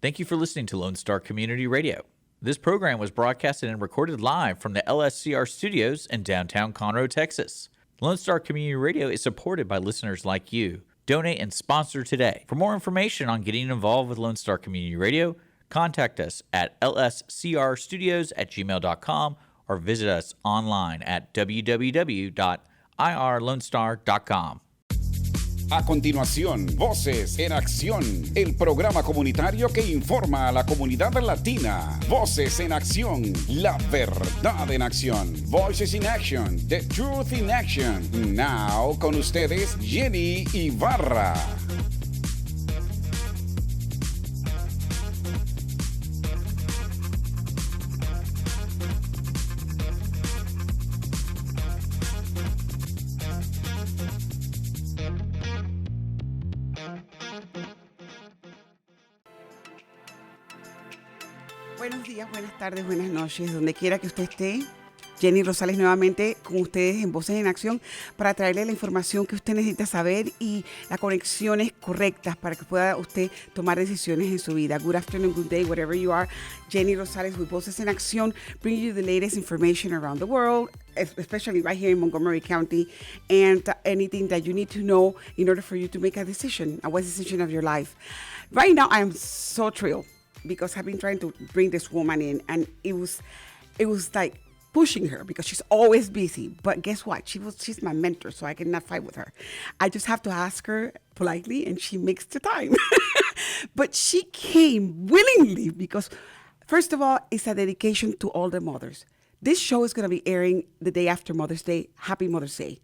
Thank you for listening to Lone Star Community Radio. This program was broadcasted and recorded live from the LSCR studios in downtown Conroe, Texas. Lone Star Community Radio is supported by listeners like you. Donate and sponsor today. For more information on getting involved with Lone Star Community Radio, contact us at lscrstudios@gmail.com or visit us online at www.irlonestar.com. A continuación, Voces en Acción, el programa comunitario que informa a la comunidad latina. Voces en Acción, la verdad en acción. Voices in Action, the truth in action. Now, con ustedes, Jenny Ibarra. Buenos días, buenas tardes, buenas noches, donde quiera que usted esté. Jenny Rosales nuevamente con ustedes en Voces en Acción para traerle la información que usted necesita saber y las conexiones correctas para que pueda usted tomar decisiones en su vida. Good afternoon, good day, whatever you are. Jenny Rosales with Voces en Acción, bringing you the latest information around the world, especially right here in Montgomery County, and anything that you need to know in order for you to make a decision, a wise decision of your life. Right now, I am so thrilled because I've been trying to bring this woman in, and it was like pushing her because she's always busy. But guess what? She's my mentor, so I cannot fight with her. I just have to ask her politely, and she makes the time. But she came willingly because, first of all, it's a dedication to all the mothers. This show is going to be airing the day after Mother's Day. Happy Mother's Day.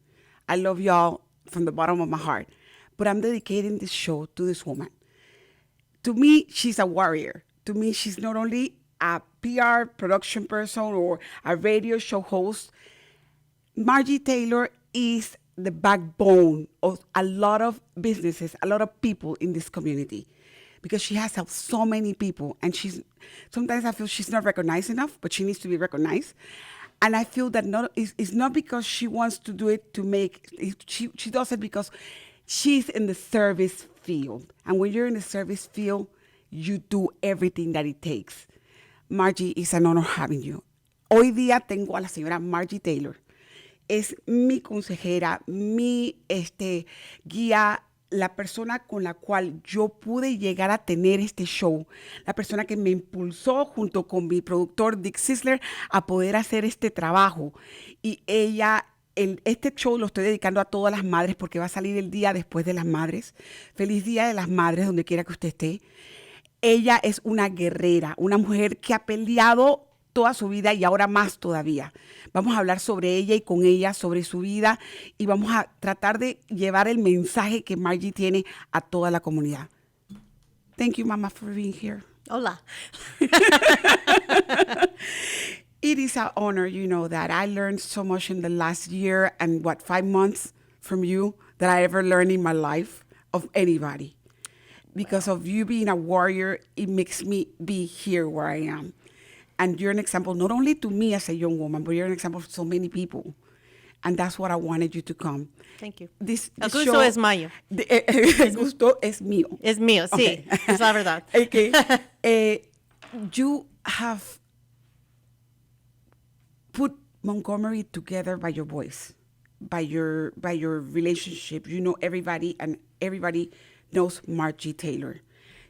I love y'all from the bottom of my heart. But I'm dedicating this show to this woman. To me, she's a warrior. To me, she's not only a PR production person or a radio show host. Margie Taylor is the backbone of a lot of businesses, a lot of people in this community, because she has helped so many people. And sometimes I feel she's not recognized enough, but she needs to be recognized. And I feel that it's not because she wants to do it to make, she does it because she's in the service field. And when you're in the service field, you do everything that it takes. Margie, it's an honor having you. Hoy día tengo a la señora Margie Taylor. Es mi consejera, mi guía, la persona con la cual yo pude llegar a tener este show, la persona que me impulsó junto con mi productor Dick Sisler a poder hacer este trabajo. Y este show lo estoy dedicando a todas las madres porque va a salir el día después de las madres. Feliz Día de las Madres, donde quiera que usted esté. Ella es una guerrera, una mujer que ha peleado toda su vida y ahora más todavía. Vamos a hablar sobre ella y con ella, sobre su vida, y vamos a tratar de llevar el mensaje que Margie tiene a toda la comunidad. Thank you, Mama, for being here. Hola. It is an honor, you know, that I learned so much in the last year and 5 months from you that I ever learned in my life of anybody. Because of you being a warrior, it makes me be here where I am. And you're an example, not only to me as a young woman, but you're an example for so many people. And that's what I wanted you to come. Thank you. This El gusto show, es mío. El gusto es mío. Es mío, sí. Okay. Es la verdad. Okay. You have put Montgomery together by your voice, by your relationship. You know everybody, and everybody knows Margie Taylor.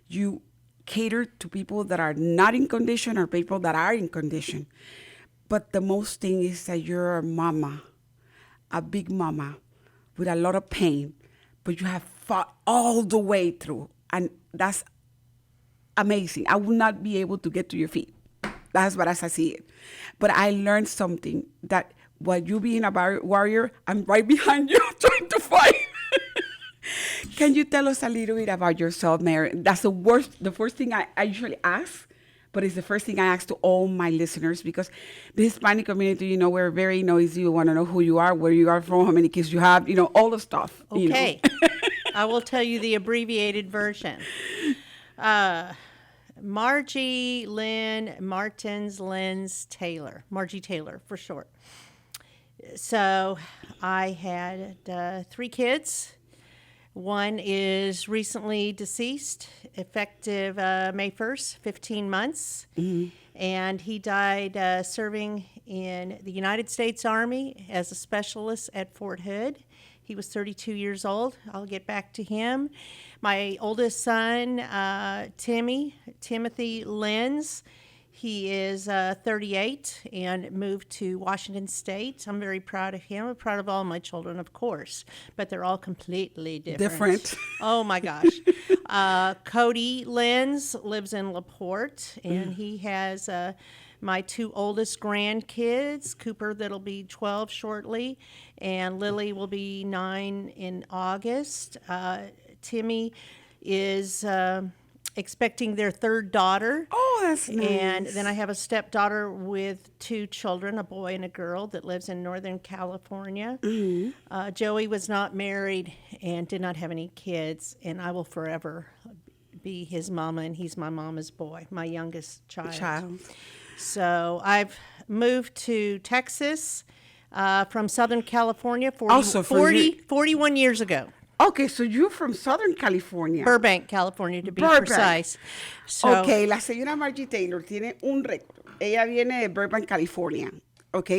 You cater to people that are not in condition or people that are in condition. But the most thing is that you're a mama, a big mama with a lot of pain, but you have fought all the way through. And that's amazing. I would not be able to get to your feet. That's what I see it. But I learned something that while you being a warrior, I'm right behind you trying to fight. Can you tell us a little bit about yourself, Mary? That's the first thing I usually ask, but it's the first thing I ask to all my listeners, because the Hispanic community, you know, we're very noisy. We want to know who you are, where you are from, how many kids you have, you know, all the stuff. Okay. You know? I will tell you the abbreviated version. Margie Lynn Martins Lenz Taylor. Margie Taylor for short. So I had 3 kids. One is recently deceased, effective May 1st, 15 months. And he died serving in the United States Army as a specialist at Fort Hood. He was 32 years old. I'll get back to him. My oldest son, Timothy Lenz, he is 38 and moved to Washington State. I'm very proud of him. I'm proud of all my children, of course, but they're all completely different. Oh, my gosh. Cody Lenz lives in LaPorte, and he has my two oldest grandkids, Cooper, that'll be 12 shortly, and Lily will be 9 in August. Timmy is expecting their third daughter. Oh, that's nice. And then I have a stepdaughter with 2 children, a boy and a girl, that lives in Northern California. Joey was not married and did not have any kids, and I will forever be his mama, and he's my mama's boy, my youngest child. So I've moved to Texas from Southern California 41 years ago. Okay, so you're from Southern California. Burbank, California, to be precise. So, okay, la señora Margie Taylor tiene un récord. Ella viene de Burbank, California, ok.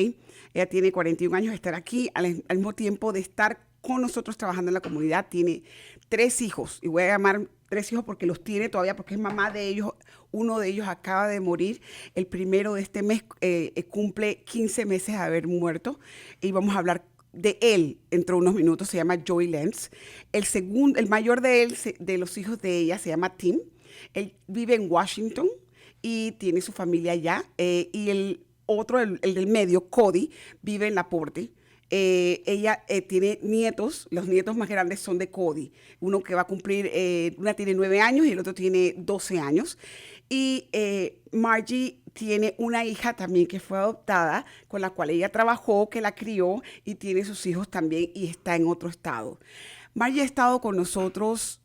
Ella tiene 41 años de estar aquí, al mismo tiempo de estar con nosotros trabajando en la comunidad. Tiene 3 hijos, y voy a llamar 3 hijos porque los tiene todavía, porque es mamá de ellos. Uno de ellos acaba de morir. El primero de este mes cumple 15 meses de haber muerto, y vamos a hablar de él dentro de unos minutos. Se llama Joey Lenz. El mayor de él, de los hijos de ella, se llama Tim. Él vive en Washington y tiene su familia allá. Y el otro, el del medio, Cody, vive en LaPorte. Ella tiene nietos. Los nietos más grandes son de Cody. Uno que va a cumplir, una tiene 9 años y el otro tiene 12 años. Y Margie tiene una hija también que fue adoptada, con la cual ella trabajó, que la crió, y tiene sus hijos también y está en otro estado. Margie ha estado con nosotros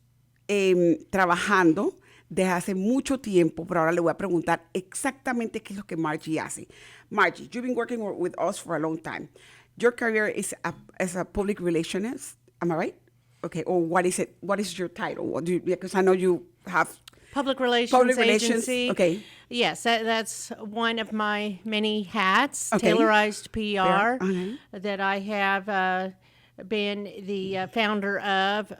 trabajando desde hace mucho tiempo, pero ahora le voy a preguntar exactamente qué es lo que Margie hace. Margie, you've been working with us for a long time. Your career is as a public relationist, am I right? Okay, or what is it? What is your title? What do you, because I know you have... Public relations agency. Okay. Yes, that's one of my many hats, Okay. Taylorized PR, Uh-huh. that I have been the founder of.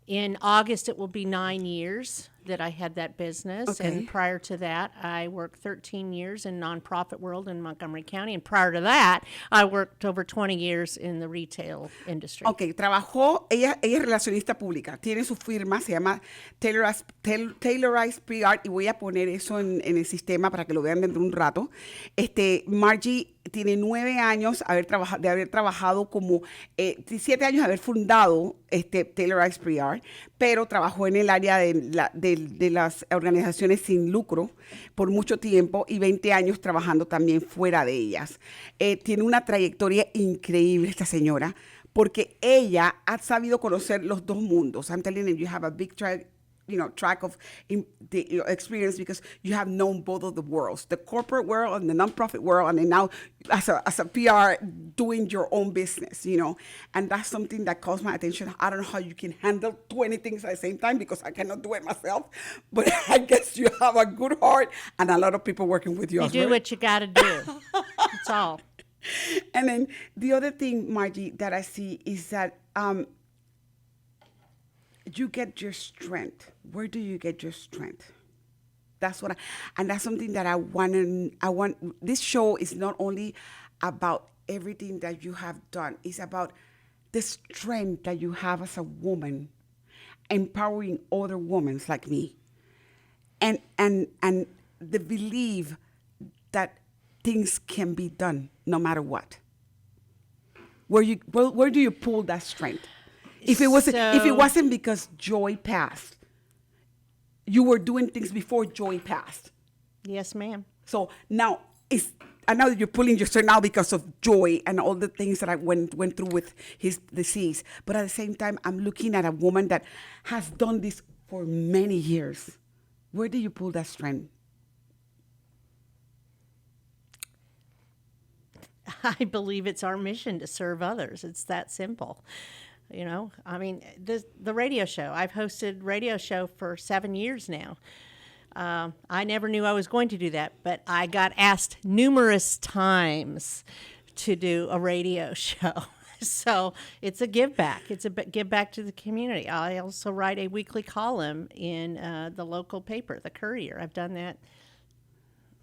In August, it will be 9 years that I had that business. Okay. And prior to that, I worked 13 years in nonprofit world in Montgomery County. And prior to that, I worked over 20 years in the retail industry. Ok, trabajó, ella es relacionista pública, tiene su firma, se llama Taylorized PR, y voy a poner eso en el sistema para que lo vean dentro de un rato. Margie tiene 9 años de haber trabajado como, 17 años de haber fundado Taylorized PR, pero trabajó en el área de las organizaciones sin lucro por mucho tiempo, y 20 años trabajando también fuera de ellas. Tiene una trayectoria increíble esta señora, porque ella ha sabido conocer los dos mundos. I'm telling you, you have a big track of the experience, because you have known both of the worlds, the corporate world and the nonprofit world, and then now as a PR doing your own business, and that's something that calls my attention. I don't know how you can handle 20 things at the same time, because I cannot do it myself, but I guess you have a good heart and a lot of people working with you. You do what you got to do. That's all. And then the other thing, Margie, that I see is that you get your strength. Where do you get your strength? That's what and that's something that I want. This show is not only about everything that you have done. It's about the strength that you have as a woman, empowering other women like me, and the belief that things can be done no matter what. Where do you pull that strength? If it wasn't because Joy passed, you were doing things before Joy passed. Yes, ma'am. So now I know that you're pulling your strength now because of Joy and all the things that I went through with his disease. But at the same time, I'm looking at a woman that has done this for many years. Where do you pull that strength? I believe it's our mission to serve others. It's that simple. You know, I mean, the radio show. I've hosted radio show for 7 years now. I never knew I was going to do that, but I got asked numerous times to do a radio show. So it's a give back. It's a give back to the community. I also write a weekly column in the local paper, the Courier. I've done that,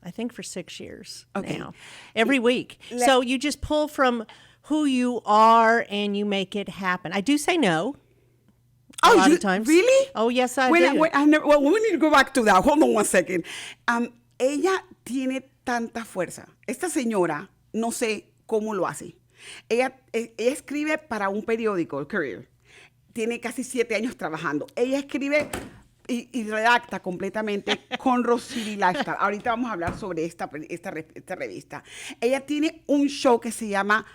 I think, for 6 years now, every week. So you just pull from who you are and you make it happen. I do say no. A lot of times. Really? Oh, yes, I do. Well, we need to go back to that. Hold on one second. Ella tiene tanta fuerza. Esta señora, no sé cómo lo hace. Ella escribe para un periódico, el Courier. Tiene casi 7 años trabajando. Ella escribe y redacta completamente Conroe City Lifestyle. Ahorita vamos a hablar sobre esta revista. Ella tiene un show que se llama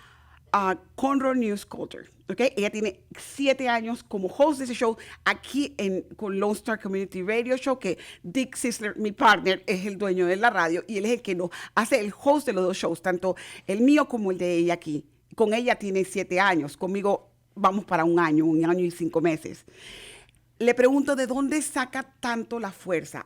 Conroe News Culture. ¿Okay? Ella tiene 7 años como host de ese show aquí con Lone Star Community Radio Show, que Dick Sisler, mi partner, es el dueño de la radio y él es el que nos hace el host de los 2 shows, tanto el mío como el de ella aquí. Con ella tiene 7 años, conmigo vamos para 1 año y 5 meses. Le pregunto de dónde saca tanto la fuerza,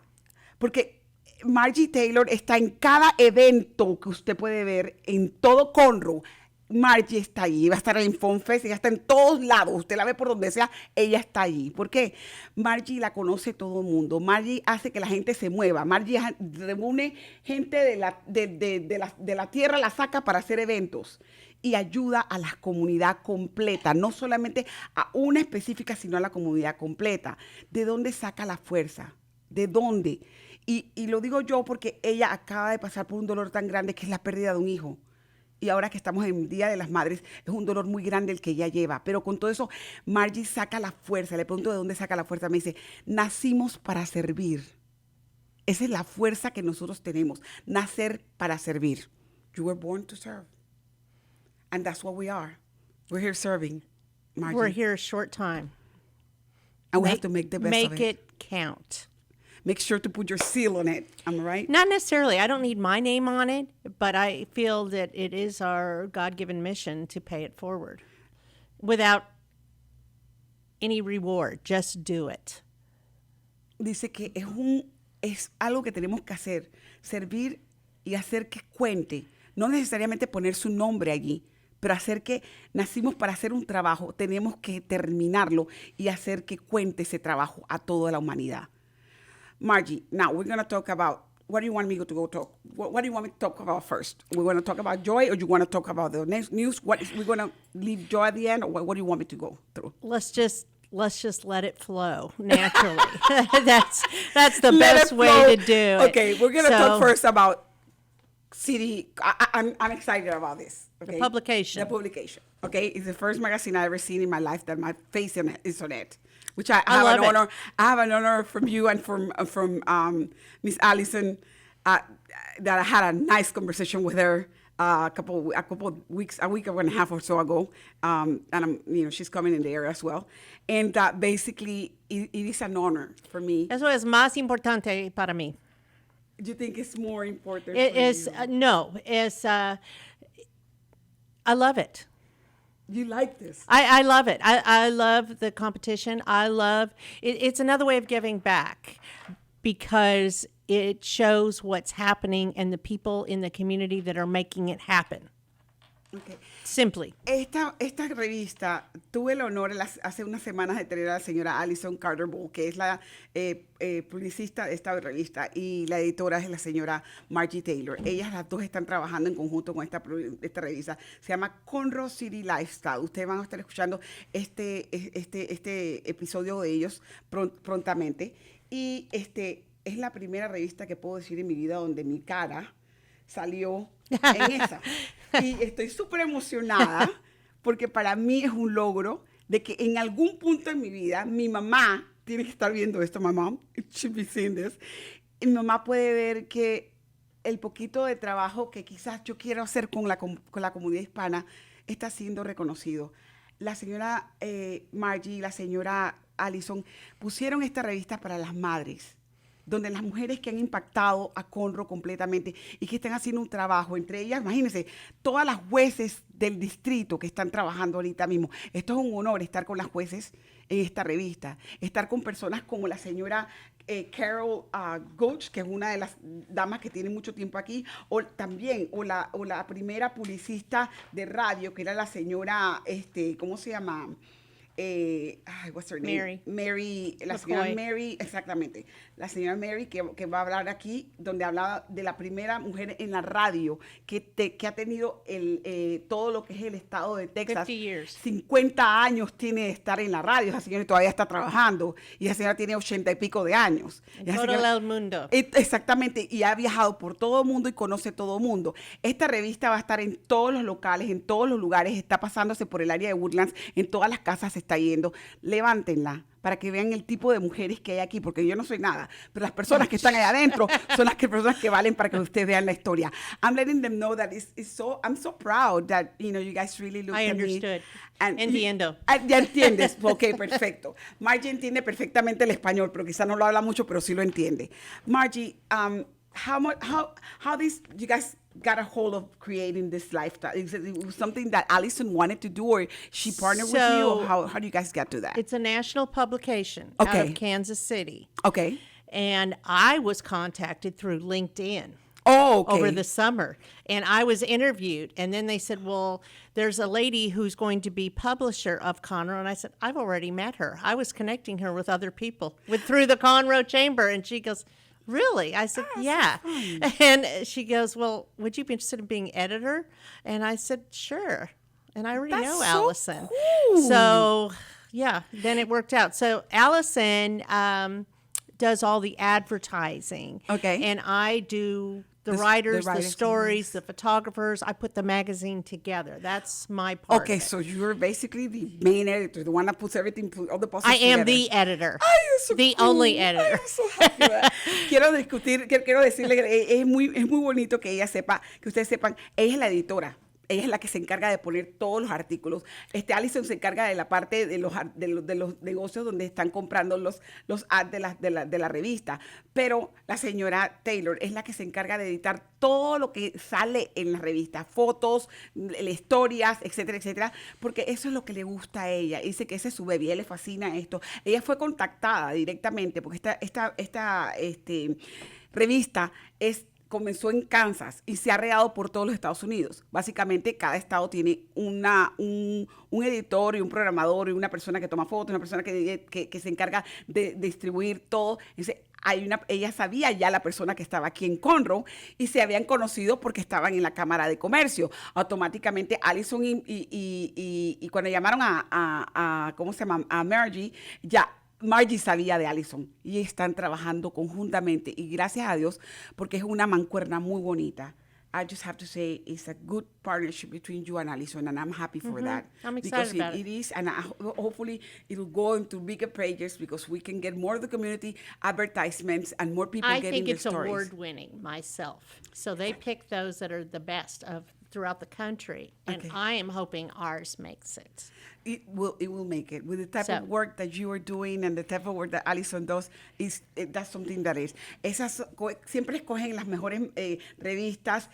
porque Margie Taylor está en cada evento que usted puede ver en todo Conroe. Margie está allí, va a estar en FunFest, ella está en todos lados, usted la ve por donde sea, ella está allí. ¿Por qué? Margie la conoce todo el mundo, Margie hace que la gente se mueva, Margie reúne gente de la tierra, la saca para hacer eventos y ayuda a la comunidad completa, no solamente a una específica, sino a la comunidad completa. ¿De dónde saca la fuerza? ¿De dónde? Y lo digo yo porque ella acaba de pasar por un dolor tan grande que es la pérdida de un hijo. Y ahora que estamos en el Día de las Madres, es un dolor muy grande el que ella lleva. Pero con todo eso, Margie saca la fuerza. Le pregunto de dónde saca la fuerza. Me dice, nacimos para servir. Esa es la fuerza que nosotros tenemos. Nacer para servir. You were born to serve. And that's what we are. We're here serving, Margie. We're here a short time. And we have to make the best of it. Make it count. Make sure to put your seal on it. Am I right? Not necessarily. I don't need my name on it, but I feel that it is our God-given mission to pay it forward without any reward. Just do it. Dice que es algo que tenemos que hacer, servir y hacer que cuente. No necesariamente poner su nombre allí, pero hacer que nacimos para hacer un trabajo, tenemos que terminarlo y hacer que cuente ese trabajo a toda la humanidad. Margie, now we're going to talk about, what do you want me to go talk? What do you want me to talk about first? We're going to talk about joy, or you want to talk about the news? We're going to leave joy at the end, or what do you want me to go through? Let's just let it flow naturally. that's the best way to do it. Okay, we're going to talk first about City. I'm excited about this. Okay? The publication. The publication. Okay, it's the first magazine I've ever seen in my life that my face is on it. Which I have an honor. I have an honor from you and from Miss Allison that I had a nice conversation with her a week and a half or so ago, and she's coming in the area as well. And basically, it is an honor for me. Eso es más importante para mí. Do you think it's more important? It is no. It's I love it. You like this? I love it. I love the competition. I love it. It's another way of giving back because it shows what's happening and the people in the community that are making it happen. Okay. Simply. Esta revista, tuve el honor hace unas semanas de tener a la señora Allison Carter-Bull, que es la publicista de esta revista, y la editora es la señora Margie Taylor. Ellas las dos están trabajando en conjunto con esta revista. Se llama Conroe City Lifestyle. Ustedes van a estar escuchando este episodio de ellos prontamente. Y es la primera revista que puedo decir en mi vida donde mi cara salió en esa. Y estoy súper emocionada porque para mí es un logro de que en algún punto en mi vida mi mamá tiene que estar viendo esto. My mom should be seeing this. Y mi mamá puede ver que el poquito de trabajo que quizás yo quiero hacer con la comunidad hispana está siendo reconocido. La señora Margie y la señora Allison pusieron esta revista para las madres. donde las mujeres que han impactado a Conroe completamente y que están haciendo un trabajo, entre ellas, imagínense, todas las jueces del distrito que están trabajando ahorita mismo. Esto es un honor estar con las jueces en esta revista, estar con personas como la señora Carol Gulch, que es una de las damas que tiene mucho tiempo aquí, o la primera publicista de radio, que era la señora, ¿cómo se llama? What's her name? Mary, la señora Mary, exactamente. La señora Mary que va a hablar aquí, donde hablaba de la primera mujer en la radio que ha tenido todo lo que es el estado de Texas. 50 years. 50 años tiene de estar en la radio. Esa señora todavía está trabajando. Y esa señora tiene 80 y pico de años. Todo el mundo. Exactamente. Y ha viajado por todo el mundo y conoce todo el mundo. Esta revista va a estar en todos los locales, en todos los lugares. Está pasándose por el área de Woodlands. En todas las casas se está yendo. Levántenla para que vean el tipo de mujeres que hay aquí, porque yo no soy nada, pero las personas que están ahí adentro son las personas que valen para que ustedes vean la historia. I'm letting them know that I'm so proud that, you guys really looked at me. I understood. Entiendo. Ya entiendes. Ok, perfecto. Margie entiende perfectamente el español, pero quizás no lo habla mucho, pero sí lo entiende. Margie, how you guys got a hold of creating this lifestyle? Is it was something that Allison wanted to do, or she partnered with you? Or how do you guys get to that? It's a national publication out of Kansas City. Okay. And I was contacted through LinkedIn. Oh, okay. Over the summer. And I was interviewed. And then they said, well, there's a lady who's going to be publisher of Conroe. And I said, I've already met her. I was connecting her with other people through the Conroe Chamber. And she goes, really? I said, yeah. And she goes, well, would you be interested in being editor? And I said, sure. And I already know Allison. Cool. So, yeah, then it worked out. So Allison does all the advertising. Okay. And I do the writers, the stories, the photographers. I put the magazine together. That's my part. Okay, so you're basically the main editor, the one that puts everything, all the posters together. I am the editor. Ay, so the cool. only editor. I'm so happy. quiero decirle que es muy bonito que ella sepa, que ustedes sepan, ella es la editora. Ella es la que se encarga de poner todos los artículos. Allison se encarga de la parte de los negocios donde están comprando los ads de la revista. Pero la señora Taylor es la que se encarga de editar todo lo que sale en la revista. Fotos, historias, etcétera, etcétera. Porque eso es lo que le gusta a ella. Dice que ese es su bebé, a ella le fascina esto. Ella fue contactada directamente porque esta revista comenzó en Kansas y se ha regado por todos los Estados Unidos. Básicamente, cada estado tiene un editor y un programador y una persona que toma fotos, una persona que se encarga de distribuir todo. Entonces, ella sabía ya la persona que estaba aquí en Conroe y se habían conocido porque estaban en la Cámara de Comercio. Automáticamente, Allison y cuando llamaron a Margie, Margie sabía de Allison y están trabajando conjuntamente y gracias a Dios porque es una mancuerna muy bonita. I just have to say it's a good partnership between you and Allison, and I'm happy for that. I'm excited about it is, and hopefully it'll go into bigger pages because we can get more of the community advertisements and more people getting their stories. I think it's award-winning myself. So they pick those that are the best throughout the country, and I am hoping ours makes it. It will make it. With the type of work that you are doing and the type of work that Allison does, that's something that is. Siempre escogen las mejores revistas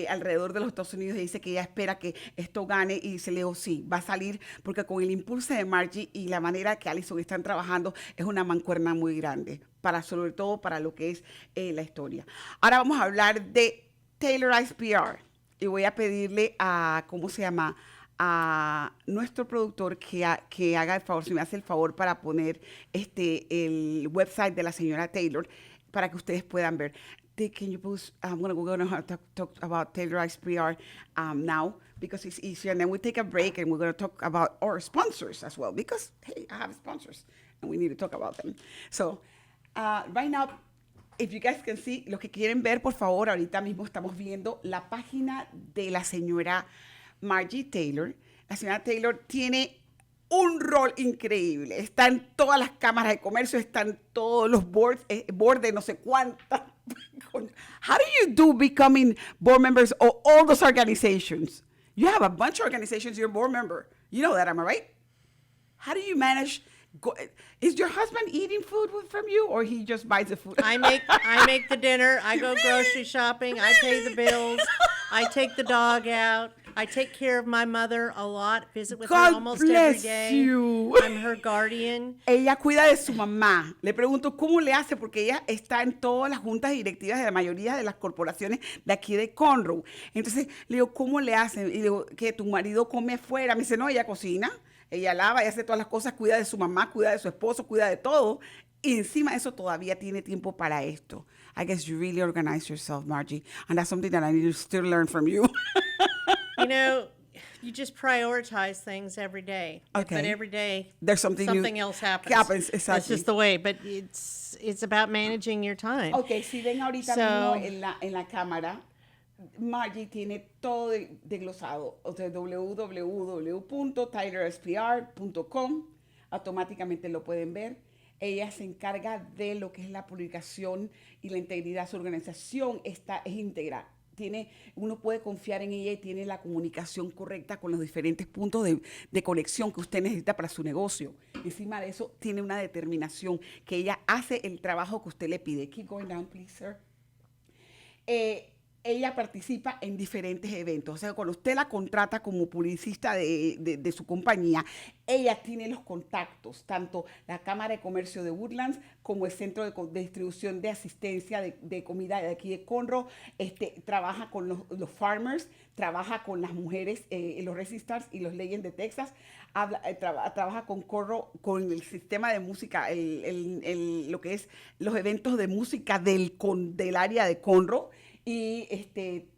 alrededor de los Estados Unidos y dice que ella espera que esto gane y dice, Leo, sí, va a salir porque con el impulso de Margie y la manera que Allison están trabajando es una mancuerna muy grande, sobre todo para lo que es la historia. Ahora vamos a hablar de Taylorized PR y voy a pedirle a nuestro productor que haga el favor, si me hace el favor para poner el website de la señora Taylor para que ustedes puedan ver. Can you post? We're going to talk about Taylorized PR now because it's easier, and then we take a break and we're going to talk about our sponsors as well because hey, I have sponsors and we need to talk about them. So right now, if you guys can see, los que quieren ver, por favor, ahorita mismo estamos viendo la página de la señora Margie Taylor. La señora Taylor tiene un rol increíble. Están todas las cámaras de comercio, están todos los boards de no sé cuántas. How do you do becoming board members of all those organizations? You have a bunch of organizations you're a board member. You know that, am I right? How do you manage Is your husband eating food from you, or he just buys the food? I make the dinner. I go grocery shopping. I pay the bills. I take the dog out. I take care of my mother a lot. Visit with her almost every day. You. I'm her guardian. Ella cuida de su mamá. Le pregunto cómo le hace, porque ella está en todas las juntas directivas de la mayoría de las corporaciones de aquí de Conroe. Entonces le digo, ¿cómo le hacen? Y digo, ¿que tu marido come afuera? Me dice, no, ella cocina, ella lava, ella hace todas las cosas, cuida de su mamá, cuida de su esposo, cuida de todo. Y encima de eso todavía tiene tiempo para esto. I guess you really organize yourself, Margie. And that's something that I need to still learn from you. You know, you just prioritize things every day. Okay. But every day there's something else happens. Exactly. That's just the way. But it's about managing your time. Okay, si ven ahorita mismo en la cámara, Margie tiene todo desglosado. O sea, www.taylorized.com. Automáticamente lo pueden ver. Ella se encarga de lo que es la publicación y la integridad. Su organización es íntegra. Uno puede confiar en ella y tiene la comunicación correcta con los diferentes puntos de conexión que usted necesita para su negocio. Encima de eso, tiene una determinación que ella hace el trabajo que usted le pide. Keep going down, please, sir. Ella participa en diferentes eventos. O sea, cuando usted la contrata como publicista de su compañía, ella tiene los contactos, tanto la Cámara de Comercio de Woodlands como el Centro de Distribución de Asistencia de Comida de aquí de Conroe. Trabaja con los farmers, trabaja con las mujeres, los Resistars y los Legends de Texas. Trabaja con Conroe, con el sistema de música, lo que es los eventos de música del área de Conroe. Y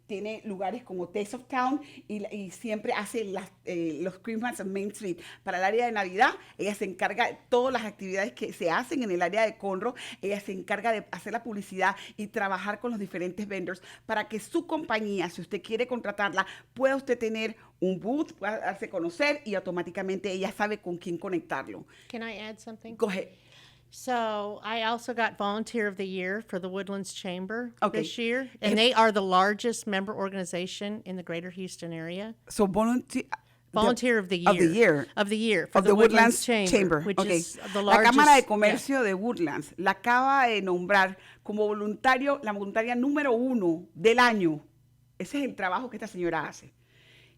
tiene lugares como Taste of Town y siempre hace los Christmas en Main Street. Para el área de Navidad, ella se encarga de todas las actividades que se hacen en el área de Conroe. Ella se encarga de hacer la publicidad y trabajar con los diferentes vendors para que su compañía, si usted quiere contratarla, pueda usted tener un booth, pueda darse a conocer y automáticamente ella sabe con quién conectarlo. Can I add something? Go ahead. So I also got Volunteer of the Year for the Woodlands Chamber this year. And they are the largest member organization in the greater Houston area. So Volunteer of the Year. Of the year. For the Woodlands Chamber. Which is the la largest. Cámara de Comercio de Woodlands la acaba de nombrar como la voluntaria número 1 del año. Ese es el trabajo que esta señora hace.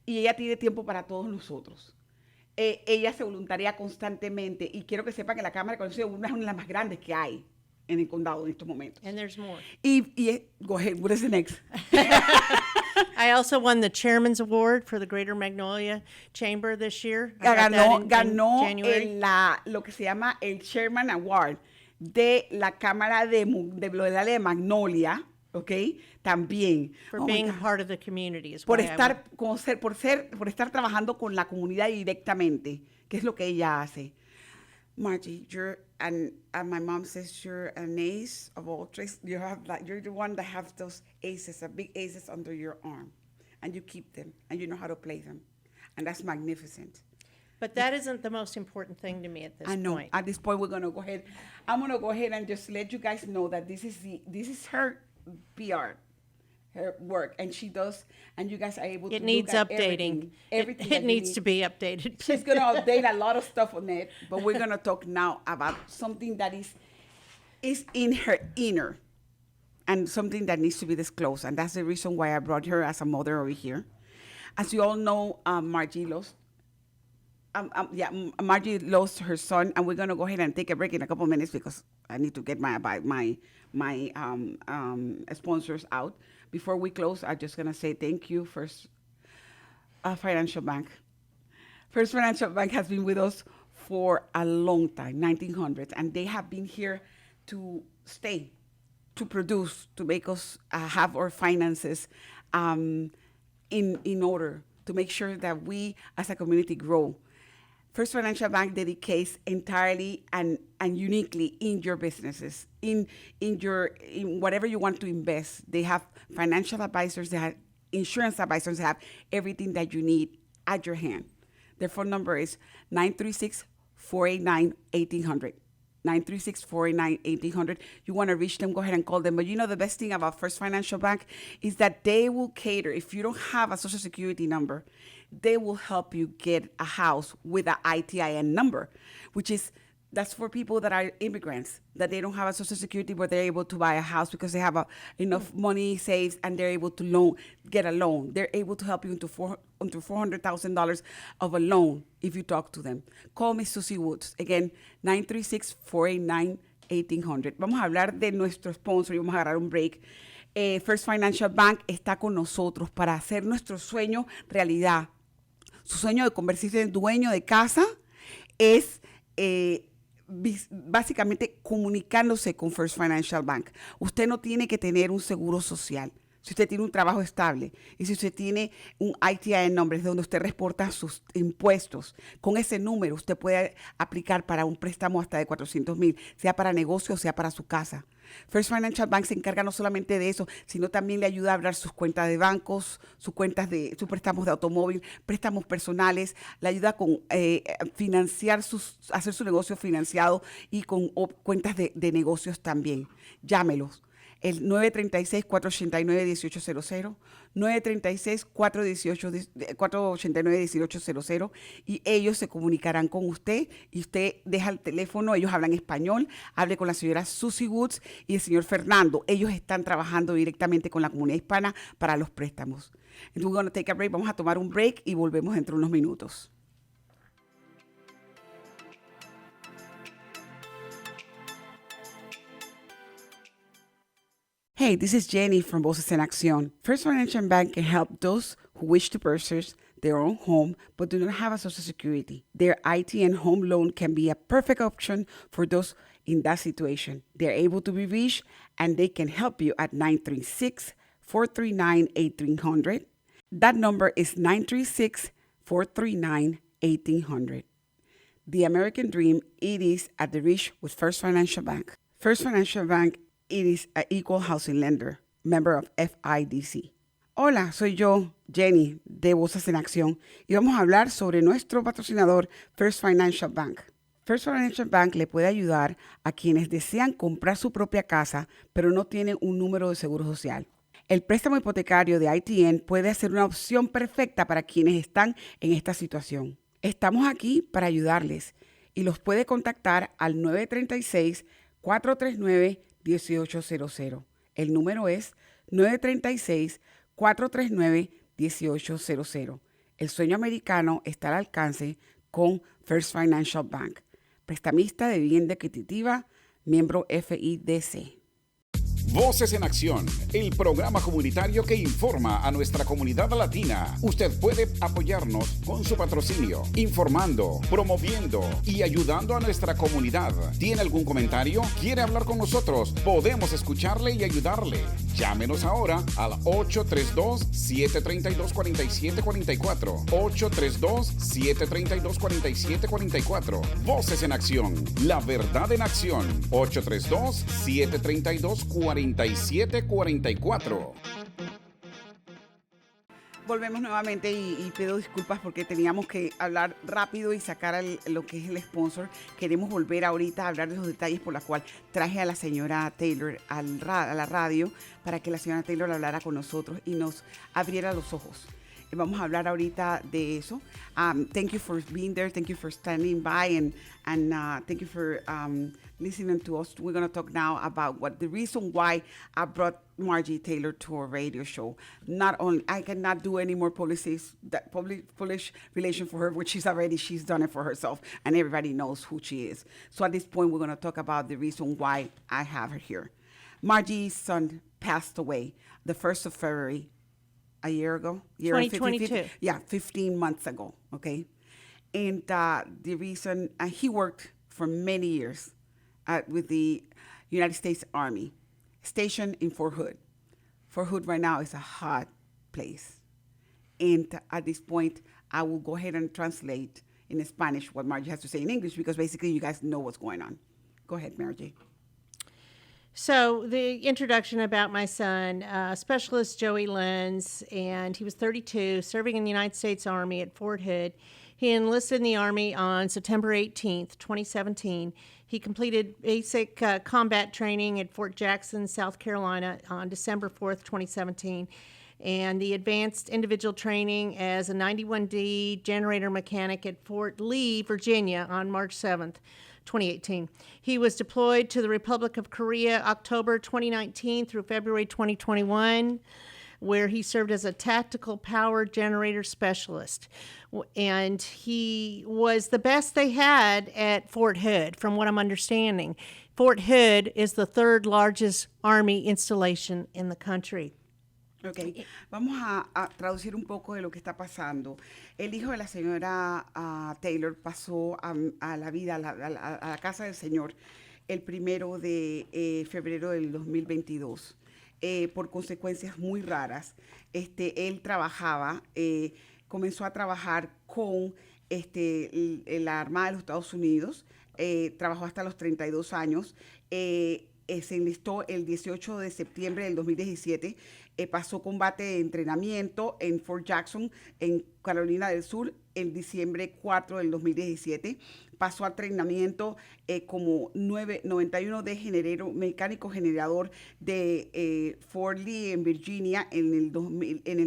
Y ella tiene tiempo para todos nosotros. Ella se voluntaria constantemente y quiero que sepa que la Cámara de Comercio es una de las más grandes que hay en el condado en estos momentos. And there's more. Go ahead, what is the next? I also won the Chairman's Award for the Greater Magnolia Chamber this year. Ganó lo que se llama el Chairman Award de la Cámara del área de Magnolia. Okay, también. For being part of the community. Por estar trabajando con la comunidad directamente, que es lo que ella hace. Margie, and my mom says you're an ace of all trades. You're the one that have those aces, big aces under your arm, and you keep them, and you know how to play them, and that's magnificent. But that isn't the most important thing to me at this point. I know. At this point, we're gonna go ahead. I'm gonna go ahead and just let you guys know that this is her PR, her work, and she does, and you guys are able to It needs look at updating. Everything It needs to be updated. She's going to update a lot of stuff on it, but we're going to talk now about something that is in her inner and something that needs to be disclosed, and that's the reason why I brought her as a mother over here. As you all know, Margie lost her son, and we're going to go ahead and take a break in a couple minutes because I need to get my sponsors out. Before we close, I'm just going to say thank you, First Financial Bank. First Financial Bank has been with us for a long time, 1900s, and they have been here to stay, to produce, to make us have our finances in order, to make sure that we as a community grow. First Financial Bank dedicates entirely and uniquely in your businesses, in whatever you want to invest. They have financial advisors, they have insurance advisors, they have everything that you need at your hand. Their phone number is 936-489-1800. 936-489-1800. You want to reach them, go ahead and call them. But you know the best thing about First Financial Bank is that they will cater. If you don't have a Social Security number, they will help you get a house with an ITIN number, which is That's for people that are immigrants, that they don't have a Social Security, but they're able to buy a house because they have enough money saved and they're able to get a loan. They're able to help you into $400,000 of a loan if you talk to them. Call me Susie Woods. Again, 936-489-1800. Vamos a hablar de nuestro sponsor y vamos a agarrar un break. First Financial Bank está con nosotros para hacer nuestro sueño realidad. Su sueño de convertirse en dueño de casa es básicamente comunicándose con First Financial Bank. Usted no tiene que tener un seguro social. Si usted tiene un trabajo estable y si usted tiene un ITIN number donde usted reporta sus impuestos, con ese número usted puede aplicar para un préstamo hasta de $400,000, sea para negocio o sea para su casa. First Financial Bank se encarga no solamente de eso, sino también le ayuda a abrir sus cuentas de bancos, sus préstamos de automóvil, préstamos personales, le ayuda con financiar hacer su negocio financiado y con cuentas de negocios también. Llámelos. El 936-489-1800, 936-489-1800 y ellos se comunicarán con usted y usted deja el teléfono, ellos hablan español, hable con la señora Susie Woods y el señor Fernando. Ellos están trabajando directamente con la comunidad hispana para los préstamos. And we're going to take a break. Vamos a tomar un break y volvemos dentro de unos minutos. Hey, this is Jenny from Voces en Accion. First Financial Bank can help those who wish to purchase their own home but do not have a Social Security. Their ITN home loan can be a perfect option for those in that situation. They're able to be reached and they can help you at 936-439-1800. That number is 936-439-1800. The American dream, it is at the reach with First Financial Bank. First Financial Bank, it is an equal housing lender, member of FIDC. Hola, soy yo, Jenny, de Voces en Acción, y vamos a hablar sobre nuestro patrocinador, First Financial Bank. First Financial Bank le puede ayudar a quienes desean comprar su propia casa, pero no tienen un número de seguro social. El préstamo hipotecario de ITN puede ser una opción perfecta para quienes están en esta situación. Estamos aquí para ayudarles y los puede contactar al 936-439-1800. El número es 936-439-1800. El sueño americano está al alcance con First Financial Bank. Prestamista de vivienda adquisitiva, miembro FIDC. Voces en Acción, el programa comunitario que informa a nuestra comunidad latina. Usted puede apoyarnos con su patrocinio, informando, promoviendo y ayudando a nuestra comunidad. ¿Tiene algún comentario? ¿Quiere hablar con nosotros? Podemos escucharle y ayudarle. Llámenos ahora al 832-732-4744. 832-732-4744. Voces en Acción, la verdad en acción. 832-732-4744. Volvemos nuevamente y pido disculpas porque teníamos que hablar rápido y sacar lo que es el sponsor. Queremos volver ahorita a hablar de los detalles por los cuales traje a la señora Taylor a la radio para que la señora Taylor hablara con nosotros y nos abriera los ojos. Vamos a hablar ahorita de eso. Thank you for being there. Thank you for standing by and thank you for listening to us. We're going to talk now about the reason why I brought Margie Taylor to our radio show. Not only, I cannot do any more public relation for her, which she's done it for herself, and everybody knows who she is. So at this point, we're going to talk about the reason why I have her here. Margie's son passed away the 1st of February, a year ago. 2022. 15 months ago, okay? And the reason, he worked for many years with the United States Army, stationed in Fort Hood. Fort Hood right now is a hot place. And at this point, I will go ahead and translate in Spanish what Margie has to say in English, because basically you guys know what's going on. Go ahead, Margie. So the introduction about my son, Specialist Joey Lenz, and he was 32, serving in the United States Army at Fort Hood. He enlisted in the Army on September 18th, 2017. He completed basic combat training at Fort Jackson, South Carolina on December 4th, 2017, and the advanced individual training as a 91D generator mechanic at Fort Lee, Virginia on March 7th, 2018. He was deployed to the Republic of Korea October 2019 through February 2021, where he served as a tactical power generator specialist. And he was the best they had at Fort Hood, from what I'm understanding. Fort Hood is the third largest Army installation in the country. Ok, vamos a traducir un poco de lo que está pasando. El hijo de la señora Taylor pasó a la vida, a la casa del Señor, el 1 de febrero del 2022, por consecuencias muy raras. Él trabajaba, comenzó a trabajar con la Armada de los Estados Unidos, trabajó hasta los 32 años, se enlistó el 18 de septiembre del 2017, pasó combate de entrenamiento en Fort Jackson, en Carolina del Sur, en diciembre 4 del 2017. Pasó al entrenamiento como 91 de mecánico generador de Fort Lee, en Virginia, en el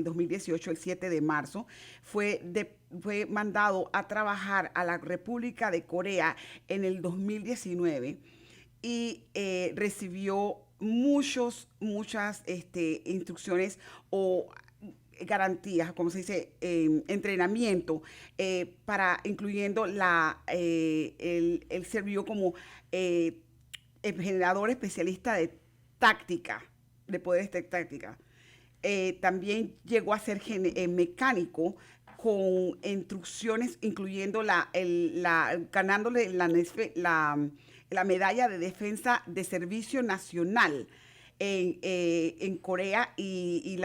2018, el 7 de marzo. Fue mandado a trabajar a la República de Corea en el 2019 y recibió muchas instrucciones o garantías, como se dice, entrenamiento, incluyendo él sirvió como generador especialista de táctica, de poderes de táctica. También llegó a ser mecánico con instrucciones, incluyendo ganándole la medalla de defensa de servicio nacional en Corea y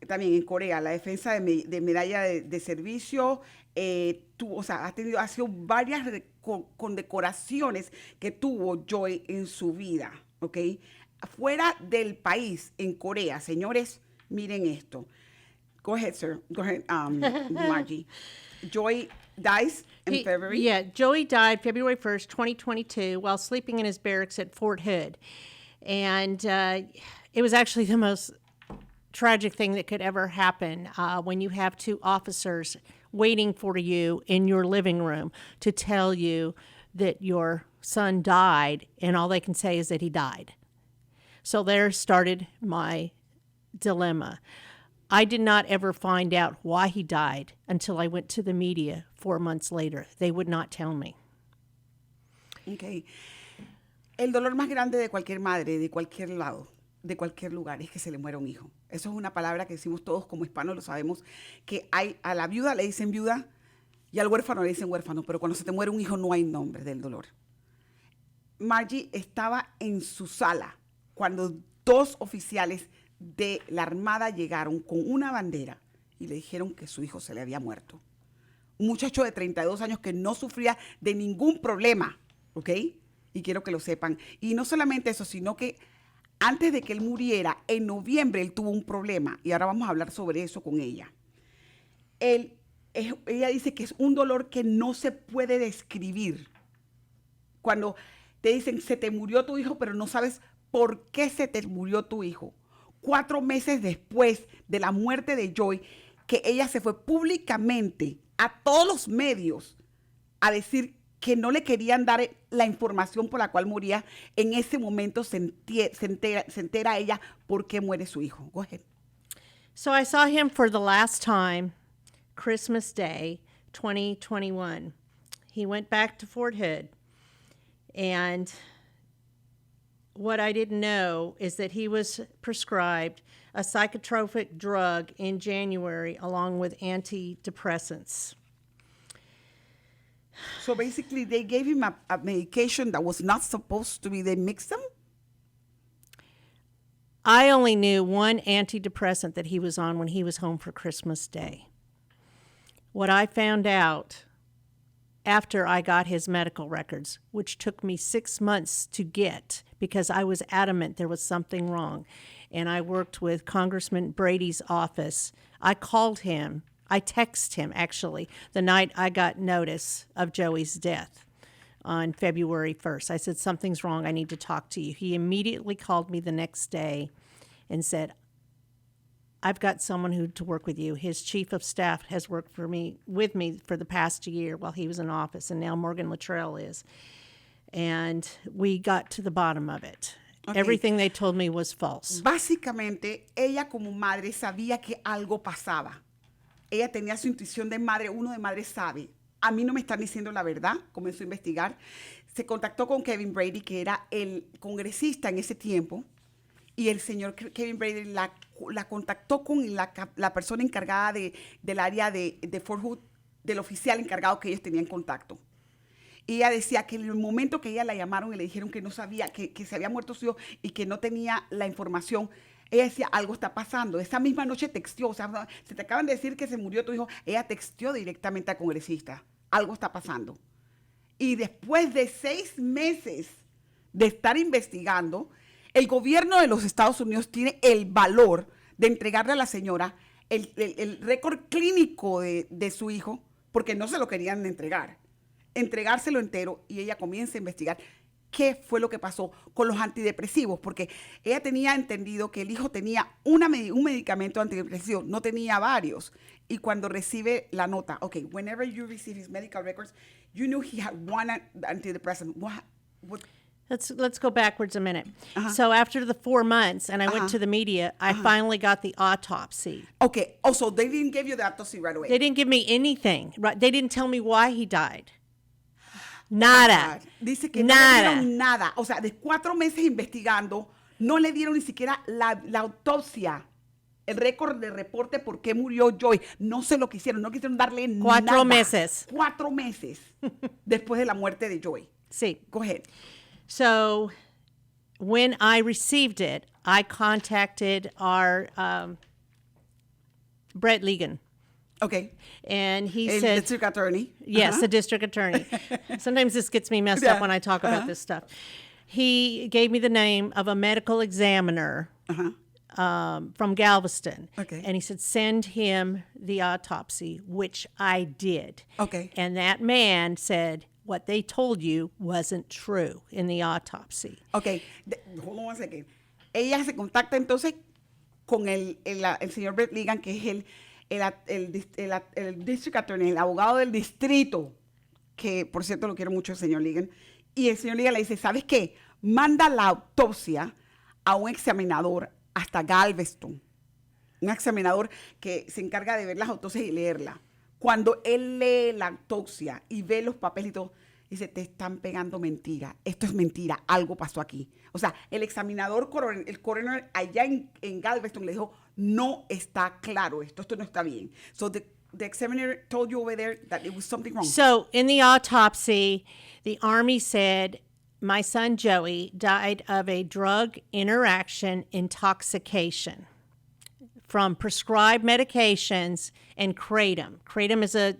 también en Corea, la defensa de medalla de servicio. Ha sido varias condecoraciones que tuvo Joy en su vida, ¿ok? Fuera del país, en Corea, señores, miren esto. Go ahead, sir. Go ahead, Margie. Joy dies in February? Yeah, Joey died February 1st, 2022, while sleeping in his barracks at Fort Hood. And it was actually the most tragic thing that could ever happen when you have two officers waiting for you in your living room to tell you that your son died, and all they can say is that he died. So there started my dilemma. I did not ever find out why he died until I went to the media 4 months later. They would not tell me. Okay. El dolor más grande de cualquier madre, de cualquier lado, de cualquier lugar, es que se le muera un hijo. Eso es una palabra que decimos todos como hispanos, lo sabemos, que a la viuda le dicen viuda y al huérfano le dicen huérfano, pero cuando se te muere un hijo no hay nombre del dolor. Margie estaba en su sala cuando 2 oficiales de la Armada llegaron con una bandera y le dijeron que su hijo se le había muerto. Un muchacho de 32 años que no sufría de ningún problema, ¿ok? Y quiero que lo sepan. Y no solamente eso, sino que antes de que él muriera, en noviembre él tuvo un problema. Y ahora vamos a hablar sobre eso con ella. Ella dice que es un dolor que no se puede describir. Cuando te dicen, se te murió tu hijo, pero no sabes por qué se te murió tu hijo. 4 meses después de la muerte de Joy, que ella se fue públicamente a todos los medios a decir que no le querían dar la información por la cual moría, en ese momento se entera ella por qué muere su hijo. Go ahead. So I saw him for the last time, Christmas Day, 2021. He went back to Fort Hood, and what I didn't know is that he was prescribed a psychotropic drug in January along with antidepressants. So basically they gave him a medication that was not supposed to be, they mixed them? I only knew one antidepressant that he was on when he was home for Christmas Day. What I found out after I got his medical records, which took me 6 months to get because I was adamant there was something wrong. And I worked with Congressman Brady's office. I called him. I texted him, actually, the night I got notice of Joey's death on February 1st. I said, something's wrong. I need to talk to you. He immediately called me the next day and said, I've got someone to work with you. His chief of staff has worked with me for the past year while he was in office, and now Morgan Luttrell is. And we got to the bottom of it. Okay. Everything they told me was false. Básicamente, ella como madre sabía que algo pasaba. Ella tenía su intuición de madre, uno de madre sabe. A mí no me están diciendo la verdad, comenzó a investigar. Se contactó con Kevin Brady, que era el congresista en ese tiempo, y el señor Kevin Brady la contactó con la persona encargada del área de Fort Hood, del oficial encargado que ellos tenían contacto. Y ella decía que en el momento que ella la llamaron y le dijeron que no sabía, que se había muerto su hijo y que no tenía la información, ella decía, algo está pasando. Esa misma noche texteó, o sea, se te acaban de decir que se murió tu hijo, ella texteó directamente al congresista, algo está pasando. Y después de 6 meses de estar investigando, el gobierno de los Estados Unidos tiene el valor de entregarle a la señora el récord clínico de su hijo, porque no se lo querían entregárselo entero, y ella comienza a investigar qué fue lo que pasó con los antidepresivos, porque ella tenía entendido que el hijo tenía un medicamento antidepresivo, no tenía varios. Y cuando recibe la nota, okay, whenever you receive his medical records, you knew he had one antidepressant. What? Let's go backwards a minute. Uh-huh. So after the 4 months, and I went to the media, I finally got the autopsy. Okay. Oh, so they didn't give you the autopsy right away. They didn't give me anything. Right? They didn't tell me why he died. Nada. Dice que nada. No le dieron nada. O sea, de 4 meses investigando, no le dieron ni siquiera la autopsia, el récord de reporte por qué murió Joy. No se lo quisieron, no quisieron darle nada. 4 meses. 4 meses después de la muerte de Joy. Sí. Go ahead. So when I received it, I contacted our Brett Ligon. Okay. And he El said... district attorney. Yes, the district attorney. Sometimes this gets me messed up when I talk about this stuff. He gave me the name of a medical examiner from Galveston. Okay. And he said, send him the autopsy, which I did. Okay. And that man said, what they told you wasn't true in the autopsy. Okay. Hold on one second. Ella se contacta entonces con el señor Brett Ligon, que es el district attorney, el abogado del distrito, que por cierto lo quiero mucho el señor Ligon. Y el señor Ligon le dice, ¿sabes qué? Manda la autopsia a un examinador hasta Galveston. Un examinador que se encarga de ver las autopsias y leerla. Cuando él lee la autopsia y ve los papeles y todo, dice, te están pegando mentira. Esto es mentira. Algo pasó aquí. O sea, el examinador, el coroner allá en Galveston le dijo, no está claro esto no está bien. So the examiner told you over there that it was something wrong. So in the autopsy, the Army said, my son Joey died of a drug interaction intoxication from prescribed medications and kratom. Kratom is a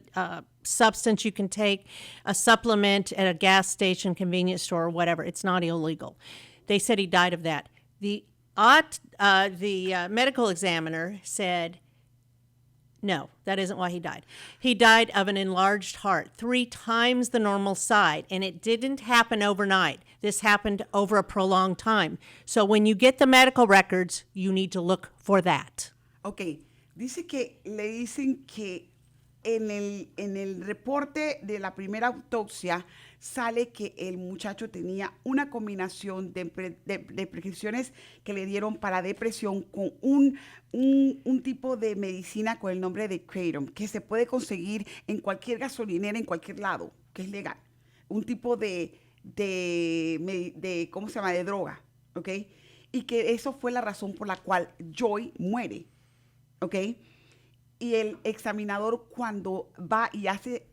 substance you can take, a supplement at a gas station, convenience store, or whatever. It's not illegal. They said he died of that. The medical examiner said, no, that isn't why he died. He died of an enlarged heart, 3 times the normal size, and it didn't happen overnight. This happened over a prolonged time. So when you get the medical records, you need to look for that. Okay, dice que le dicen que en el reporte de la primera autopsia sale que el muchacho tenía una combinación de prescripciones que le dieron para depresión con un tipo de medicina con el nombre de kratom, que se puede conseguir en cualquier gasolinera, en cualquier lado, que es legal. Un tipo de ¿cómo se llama? De droga, ¿ok? Y que eso fue la razón por la cual Joy muere, ¿ok? Y el examinador cuando va y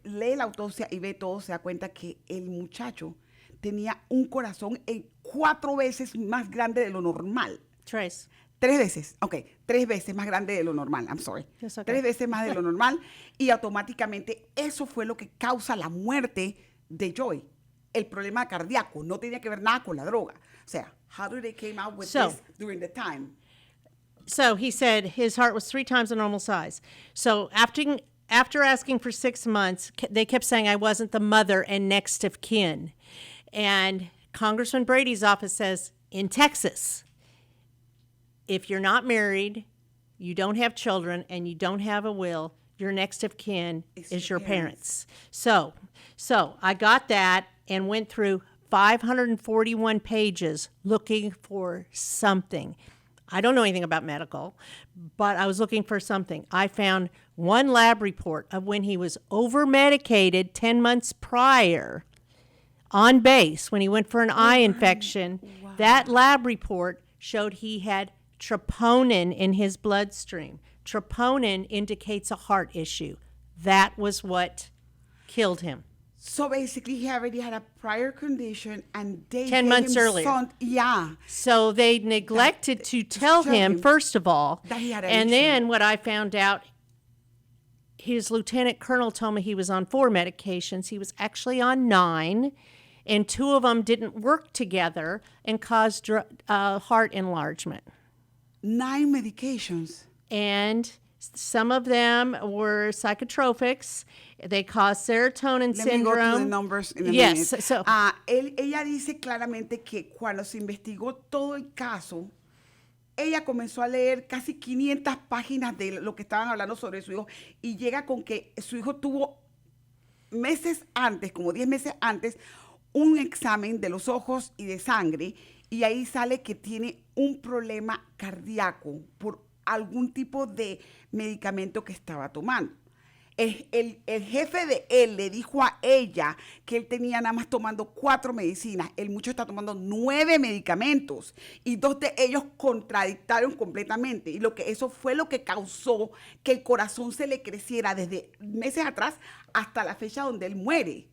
lee la autopsia y ve todo, se da cuenta que el muchacho tenía un corazón 4 veces más grande de lo normal. 3 veces, ok, 3 veces más grande de lo normal, I'm sorry. Okay. 3 veces más de lo normal, y automáticamente eso fue lo que causa la muerte de Joy. El problema cardíaco no tenía que ver nada con la droga. O sea, how do they came out with this during the time? So he said his heart was 3 times the normal size. So after asking for 6 months, they kept saying I wasn't the mother and next of kin. And Congressman Brady's office says, in Texas, if you're not married, you don't have children, and you don't have a will, your next of kin is your parents. So I got that and went through 541 pages looking for something. I don't know anything about medical, but I was looking for something. I found one lab report of when he was over-medicated 10 months prior on base when he went for an eye infection. Wow. That lab report showed he had troponin in his bloodstream. Troponin indicates a heart issue. That was what killed him. So basically, he already had a prior condition, and they 10 months earlier. So they neglected to tell him, first of all, that he had an and issue. then what I found out, his lieutenant colonel told me he was on 4 medications. He was actually on 9, and 2 of them didn't work together and caused heart enlargement. 9 medications. And some of them were psychotropics. They cause serotonin syndrome. Let me go to the numbers in a yes, minute. So, ella dice claramente que cuando se investigó todo el caso, ella comenzó a leer casi 500 páginas de lo que estaban hablando sobre su hijo y llega con que su hijo tuvo meses antes, como 10 meses antes, un examen de los ojos y de sangre, y ahí sale que tiene un problema cardíaco por algún tipo de medicamento que estaba tomando. El jefe de él le dijo a ella que él tenía nada más tomando 4 medicinas. El muchacho está tomando 9 medicamentos y 2 de ellos contradictaron completamente. Y eso fue lo que causó que el corazón se le creciera desde meses atrás hasta la fecha donde él muere.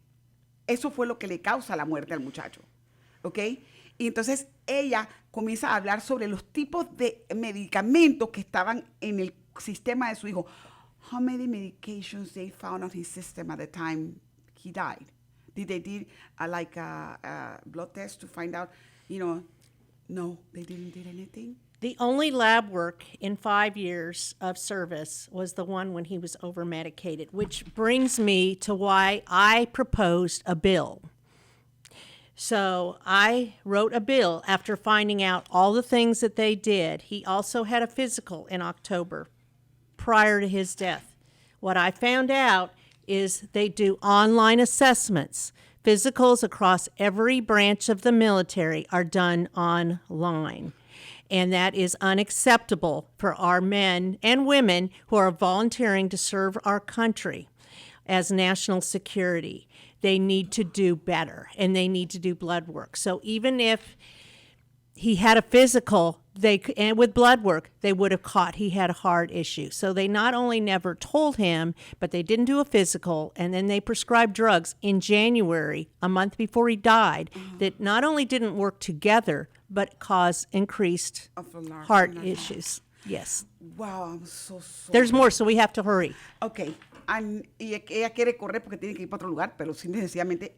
Eso fue lo que le causa la muerte al muchacho. ¿Ok? Y entonces ella comienza a hablar sobre los tipos de medicamentos que estaban en el sistema de su hijo. How many medications they found on his system at the time he died? Did they do a blood test to find out, No, they didn't do anything. The only lab work in 5 years of service was the one when he was over-medicated, which brings me to why I proposed a bill. So I wrote a bill after finding out all the things that they did. He also had a physical in October prior to his death. What I found out is they do online assessments. Physicals across every branch of the military are done online. And that is unacceptable for our men and women who are volunteering to serve our country as national security. They need to do better, and they need to do blood work. So even if he had a physical, and with blood work, they would have caught he had a heart issue. So they not only never told him, but they didn't do a physical, and then they prescribed drugs in January, a month before he died, that not only didn't work together, but caused increased heart issues. Yes. Wow, I'm so sorry. There's more, so we have to hurry. Okay. Y ella quiere correr porque tiene que ir para otro lugar, pero sin necesariamente,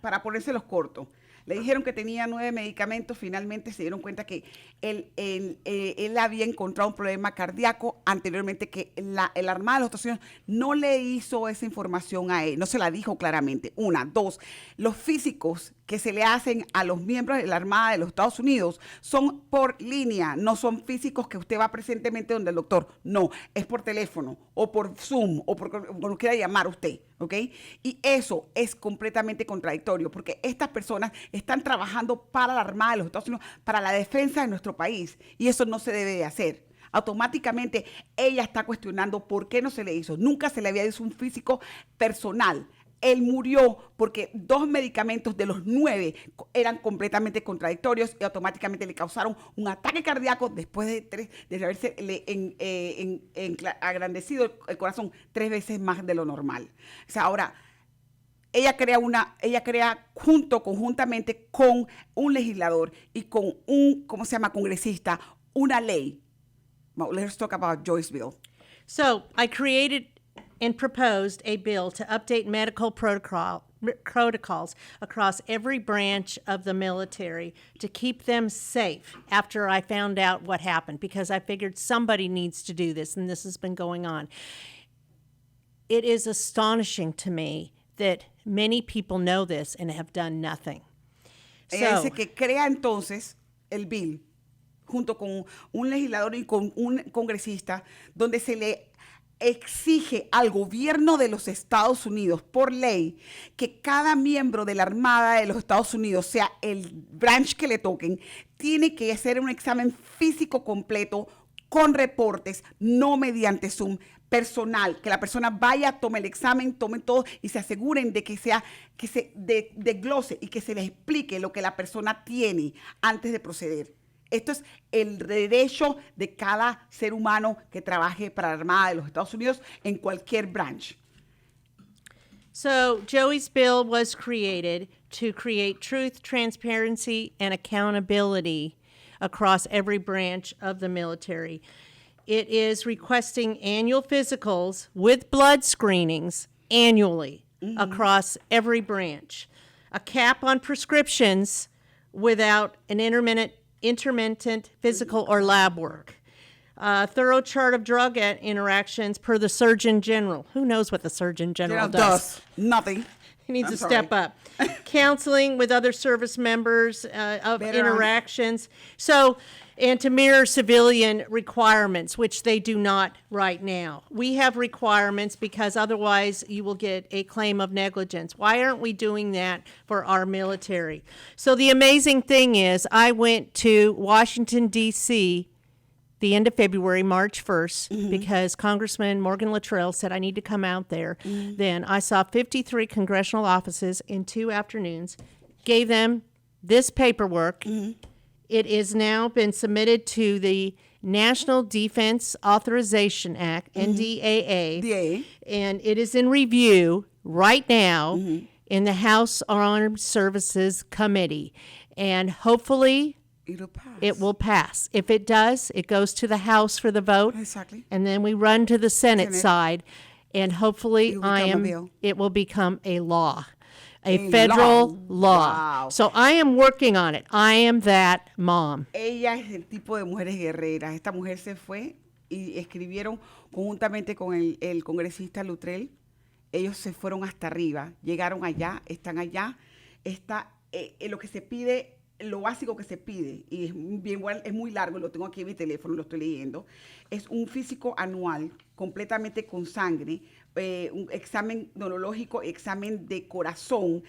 para ponérselos cortos. Le dijeron que tenía 9 medicamentos, finalmente se dieron cuenta que él había encontrado un problema cardíaco anteriormente, que la Armada de los Estados Unidos no le hizo esa información a él, no se la dijo claramente. 1, 2, los físicos que se le hacen a los miembros de la Armada de los Estados Unidos son por línea, no son físicos que usted va presentemente donde el doctor, no, es por teléfono o por Zoom o por como quiera llamar usted, ¿ok? Y eso es completamente contradictorio porque estas personas están trabajando para la Armada de los Estados Unidos, para la defensa de nuestro país, y eso no se debe de hacer. Automáticamente ella está cuestionando por qué no se le hizo. Nunca se le había hecho un físico personal. Él murió porque 2 medicamentos de los 9 eran completamente contradictorios y automáticamente le causaron un ataque cardíaco después de haberse agrandecido el corazón 3 veces más de lo normal. O sea, ahora, ella crea conjuntamente con un legislador y con un, congresista, una ley. Well, let's talk about Joyce's bill. So I created and proposed a bill to update medical protocols across every branch of the military to keep them safe after I found out what happened, because I figured somebody needs to do this, and this has been going on. It is astonishing to me that many people know this and have done nothing. Ella dice que crea entonces el bill junto con un legislador y con un congresista, donde se le exige al gobierno de los Estados Unidos por ley que cada miembro de la Armada de los Estados Unidos, sea el branch que le toquen, tiene que hacer un examen físico completo con reportes, no mediante Zoom, personal, que la persona vaya, tome el examen, tome todo y se aseguren de que se desglose y que se les explique lo que la persona tiene antes de proceder. Esto es el derecho de cada ser humano que trabaje para la Armada de los Estados Unidos en cualquier branch. So Joey's bill was created to create truth, transparency, and accountability across every branch of the military. It is requesting annual physicals with blood screenings annually across every branch, a cap on prescriptions without an intermittent physical or lab work, a thorough chart of drug interactions per the Surgeon General. Who knows what the Surgeon General does? Nothing. He needs to step up. Counseling with other service members of interactions. So, and to mirror civilian requirements, which they do not right now. We have requirements because otherwise you will get a claim of negligence. Why aren't we doing that for our military? So the amazing thing is I went to Washington, D.C., the end of February, March 1st, because Congressman Morgan Luttrell said I need to come out there. Then I saw 53 congressional offices in 2 afternoons, gave them this paperwork. It is now been submitted to the National Defense Authorization Act, NDAA, and it is in review right now in the House Armed Services Committee. And hopefully it will pass. If it does, it goes to the House for the vote. Exactly. And then we run to the Senate side, and hopefully it will become a law, a federal law. Wow. So I am working on it. I am that mom. Ella es el tipo de mujeres guerreras. Esta mujer se fue y escribieron conjuntamente con el congresista Luttrell. Ellos se fueron hasta arriba, llegaron allá, están allá. Lo que se pide, lo básico que se pide, y es muy largo, lo tengo aquí en mi teléfono, lo estoy leyendo, es un físico anual completamente con sangre, un examen neurológico, examen de corazón,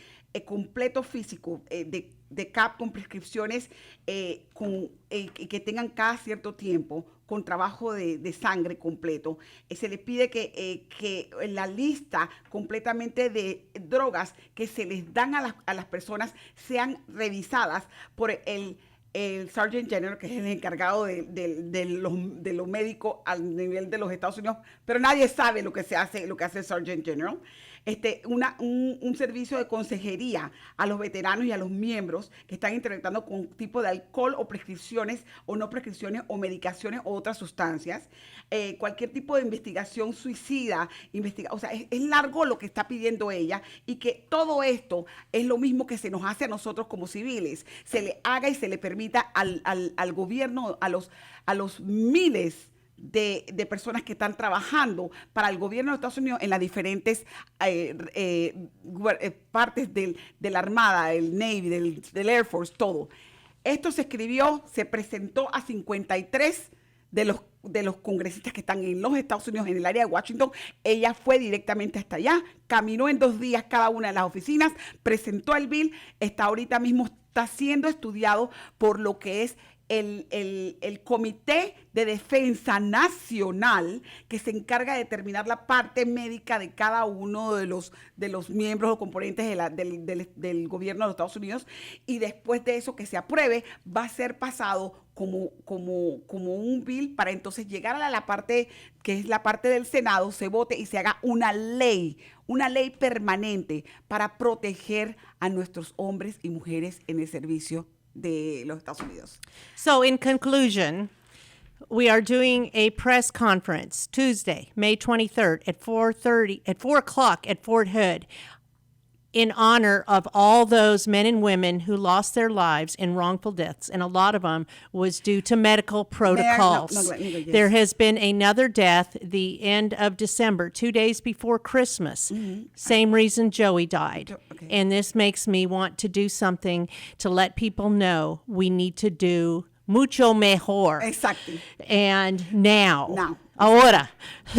completo físico, de CAP con prescripciones que tengan cada cierto tiempo, con trabajo de sangre completo. Se le pide que la lista completamente de drogas que se les dan a las personas sean revisadas por el Surgeon General, que es el encargado de lo médico al nivel de los Estados Unidos, pero nadie sabe lo que hace el Surgeon General. Un servicio de consejería a los veteranos y a los miembros que están interactuando con tipo de alcohol o prescripciones o no prescripciones o medicaciones o otras sustancias, cualquier tipo de investigación suicida, o sea, es largo lo que está pidiendo ella, y que todo esto es lo mismo que se nos hace a nosotros como civiles, se le haga y se le permita al gobierno, a los miles de personas que están trabajando para el gobierno de Estados Unidos en las diferentes partes de la Armada, del Navy, del Air Force, todo. Esto se escribió, se presentó a 53 de los congresistas que están en los Estados Unidos, en el área de Washington. Ella fue directamente hasta allá, caminó en 2 días cada una de las oficinas, presentó el bill, ahorita mismo está siendo estudiado por lo que es el Comité de Defensa Nacional, que se encarga de determinar la parte médica de cada uno de los miembros o componentes del gobierno de los Estados Unidos, y después de eso que se apruebe va a ser pasado como un bill para entonces llegar a la parte que es la parte del Senado, se vote y se haga una ley permanente para proteger a nuestros hombres y mujeres en el servicio de los Estados Unidos. So in conclusion, we are doing a press conference Tuesday, May 23rd at 4 o'clock at Fort Hood, in honor of all those men and women who lost their lives in wrongful deaths, and a lot of them was due to medical protocols. Yes. There has been another death the end of December, 2 days before Christmas. Same reason Joey died. Okay. And this makes me want to do something to let people know we need to do mucho mejor. Exactly. And now. Now. Ahora.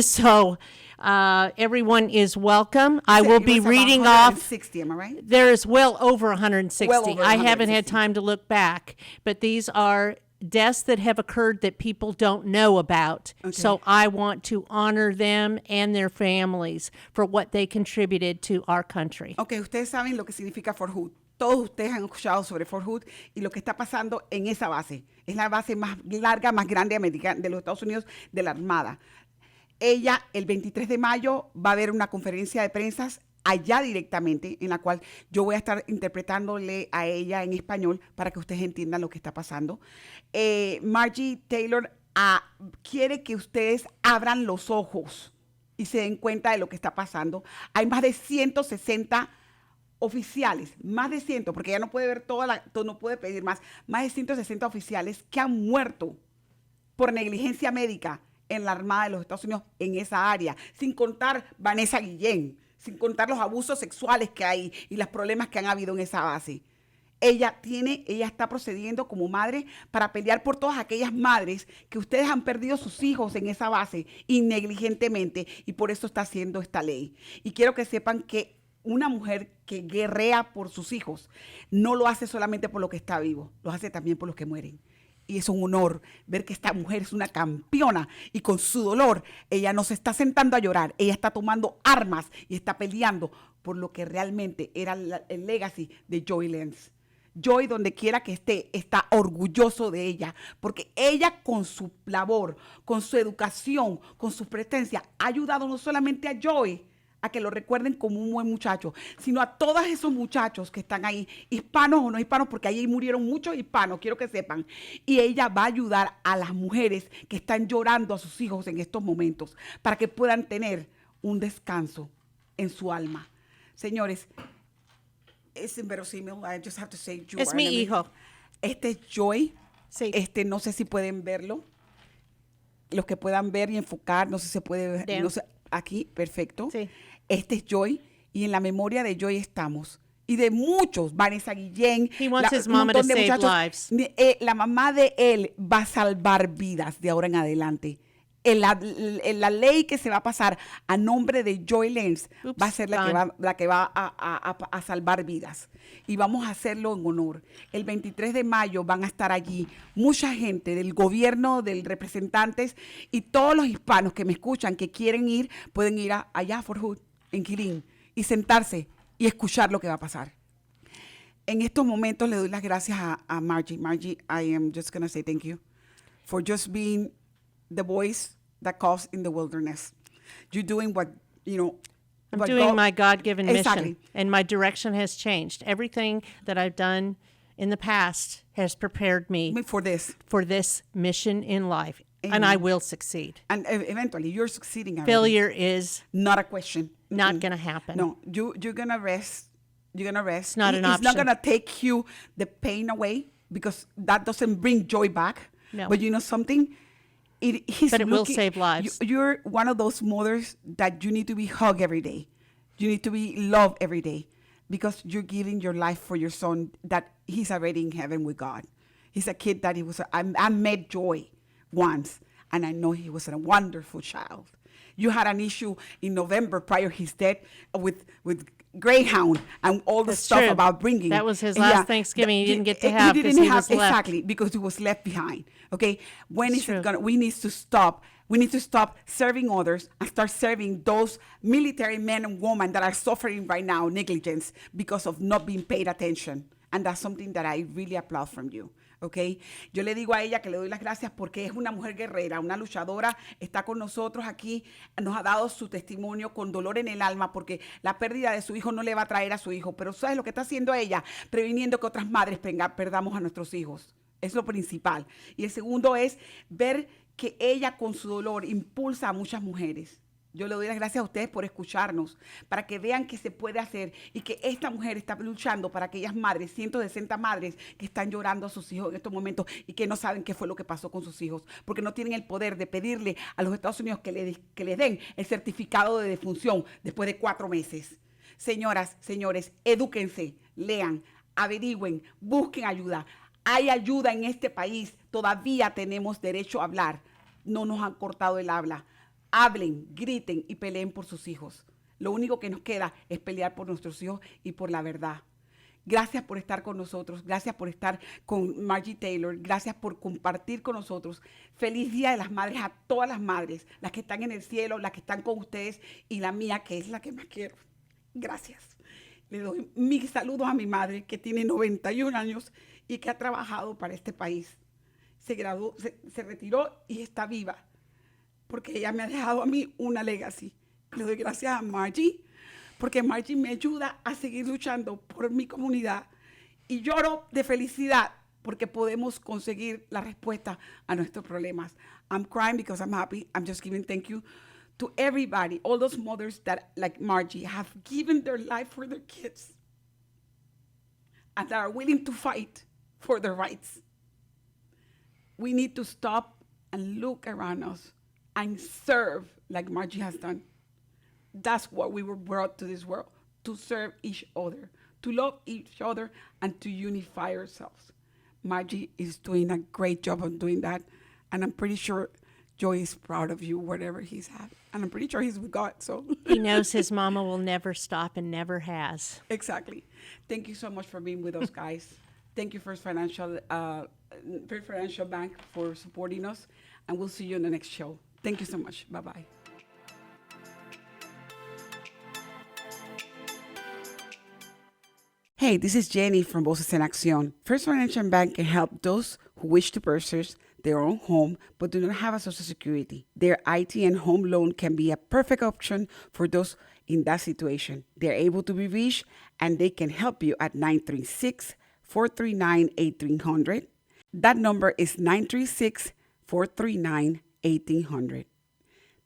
So everyone is welcome. I will be reading off. 160, am I right? There is well over 160. Well over I haven't 160. had time to look back, but these are deaths that have occurred that people don't know about. Okay. So I want to honor them and their families for what they contributed to our country. Ok, ustedes saben lo que significa Fort Hood. Todos ustedes han escuchado sobre Fort Hood y lo que está pasando en esa base. Es la base más larga, más grande de los Estados Unidos de la Armada. Ella, el 23 de mayo, va a haber una conferencia de prensa allá directamente, en la cual yo voy a estar interpretándole a ella en español para que ustedes entiendan lo que está pasando. Margie Taylor quiere que ustedes abran los ojos y se den cuenta de lo que está pasando. Hay más de 160 oficiales, más de 100, porque ella no puede ver no puede pedir más de 160 oficiales que han muerto por negligencia médica en la Armada de los Estados Unidos en esa área, sin contar Vanessa Guillén, sin contar los abusos sexuales que hay y los problemas que han habido en esa base. Ella está procediendo como madre para pelear por todas aquellas madres que ustedes han perdido sus hijos en esa base negligentemente, y por eso está haciendo esta ley. Y quiero que sepan que una mujer que guerrea por sus hijos no lo hace solamente por lo que está vivo, lo hace también por los que mueren. Y es un honor ver que esta mujer es una campeona y con su dolor ella no se está sentando a llorar, ella está tomando armas y está peleando por lo que realmente era el legacy de Joy Lenz. Joy, donde quiera que esté, está orgulloso de ella, porque ella con su labor, con su educación, con su presencia, ha ayudado no solamente a Joy a que lo recuerden como un buen muchacho, sino a todos esos muchachos que están ahí, hispanos o no hispanos, porque ahí murieron muchos hispanos, quiero que sepan. Y ella va a ayudar a las mujeres que están llorando a sus hijos en estos momentos, para que puedan tener un descanso en su alma. Señores, es inverosímil. I just have to say, Es mi hijo. Este es Joy. Sí. No sé si pueden verlo. Los que puedan ver y enfocar, no sé si se puede ver. No sé, aquí, perfecto. Sí. Este es Joy, y en la memoria de Joy estamos. Y de muchos, Vanessa Guillén. He wants his mama to save lives. La mamá de él va a salvar vidas de ahora en adelante. La ley que se va a pasar a nombre de Joy Lenz va a ser la que va a salvar vidas. Y vamos a hacerlo en honor. El 23 de mayo van a estar allí mucha gente del gobierno, de representantes, y todos los hispanos que me escuchan, que quieren ir, pueden ir allá a Fort Hood, en Killeen, y sentarse y escuchar lo que va a pasar. En estos momentos le doy las gracias a Margie. Margie, I am just going to say thank you for just being the voice that calls in the wilderness. You're doing what, I'm doing my God-given Exactly. mission, and my direction has changed. Everything that I've done in the past has prepared me for this mission in life, Amen. And I will succeed. And eventually, you're succeeding already. Failure is not a question. Not going to happen. No, you're going to rest. You're going to rest. It's not an option. It's not going to take you the pain away, because that doesn't bring joy back. No. But you know something? But it will save lives. You're one of those mothers that you need to be hugged every day. You need to be loved every day, because you're giving your life for your son that he's already in heaven with God. He's a kid that I met Joy once, and I know he was a wonderful child. You had an issue in November prior his death with Greyhound and all the stuff true. About bringing. That was his last Thanksgiving. He didn't get to have because he was left. Exactly, because he was left behind. Okay, when is it gonna? We need to stop. We need to stop serving others and start serving those military men and women that are suffering right now negligence because of not being paid attention. And that's something that I really applaud from you. Okay. Yo le digo a ella que le doy las gracias porque es una mujer guerrera, una luchadora, está con nosotros aquí, nos ha dado su testimonio con dolor en el alma, porque la pérdida de su hijo no le va a traer a su hijo, pero ¿sabes lo que está haciendo ella? Previniendo que otras madres perdamos a nuestros hijos. Es lo principal. Y el segundo es ver que ella con su dolor impulsa a muchas mujeres. Yo le doy las gracias a ustedes por escucharnos, para que vean que se puede hacer, y que esta mujer está luchando para aquellas madres, 160 madres que están llorando a sus hijos en estos momentos y que no saben qué fue lo que pasó con sus hijos, porque no tienen el poder de pedirle a los Estados Unidos que les den el certificado de defunción después de 4 meses. Señoras, señores, edúquense, lean, averigüen, busquen ayuda. Hay ayuda en este país todavía tenemos derecho a hablar. No nos han cortado el habla. Hablen, griten y peleen por sus hijos. Lo único que nos queda es pelear por nuestros hijos y por la verdad. Gracias por estar con nosotros. Gracias por estar con Margie Taylor. Gracias por compartir con nosotros. Feliz Día de las Madres a todas las madres, las que están en el cielo, las que están con ustedes y la mía, que es la que más quiero. Gracias. Le doy mis saludos a mi madre, que tiene 91 años y que ha trabajado para este país. Se graduó, se retiró y está viva, porque ella me ha dejado a mí una legacy. Le doy gracias a Margie, porque Margie me ayuda a seguir luchando por mi comunidad. Y lloro de felicidad porque podemos conseguir la respuesta a nuestros problemas. I'm crying because I'm happy. I'm just giving thank you to everybody, all those mothers that, like Margie, have given their life for their kids and that are willing to fight for their rights. We need to stop and look around us and serve like Margie has done. That's what we were brought to this world, to serve each other, to love each other, and to unify ourselves. Margie is doing a great job of doing that, and I'm pretty sure Joy is proud of you, whatever he's had. And I'm pretty sure he's with God, so. He knows his mama will never stop and never has. Exactly. Thank you so much for being with us, guys. Thank you, First Financial Bank, for supporting us, and we'll see you in the next show. Thank you so much. Bye-bye. Hey, this is Jenny from Voces en Accion. First Financial Bank can help those who wish to purchase their own home but do not have a Social Security. Their IT and home loan can be a perfect option for those in that situation. They're able to be reached, and they can help you at 936-439-1800. That number is 936-439-1800.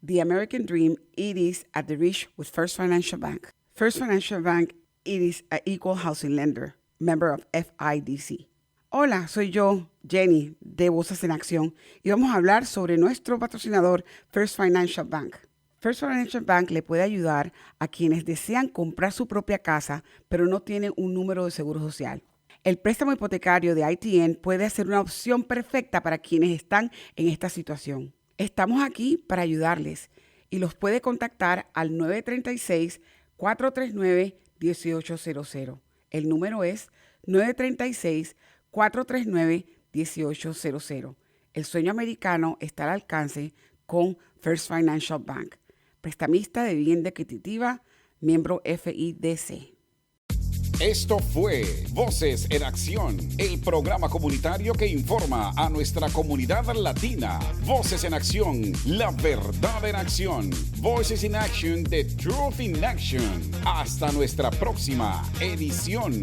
The American dream, it is at the reach with First Financial Bank. First Financial Bank, it is an equal housing lender, member of FIDC. Hola, soy yo, Jenny, de Voces en Acción, y vamos a hablar sobre nuestro patrocinador, First Financial Bank. First Financial Bank le puede ayudar a quienes desean comprar su propia casa, pero no tienen un número de seguro social. El préstamo hipotecario de ITN puede ser una opción perfecta para quienes están en esta situación. Estamos aquí para ayudarles y los puede contactar al 936-439-1800. El número es 936-439-1800. El sueño americano está al alcance con First Financial Bank. Prestamista de vivienda adquisitiva, miembro FIDC. Esto fue Voces en Acción, el programa comunitario que informa a nuestra comunidad latina. Voces en Acción, la verdad en acción. Voices in Action, the truth in action. Hasta nuestra próxima edición.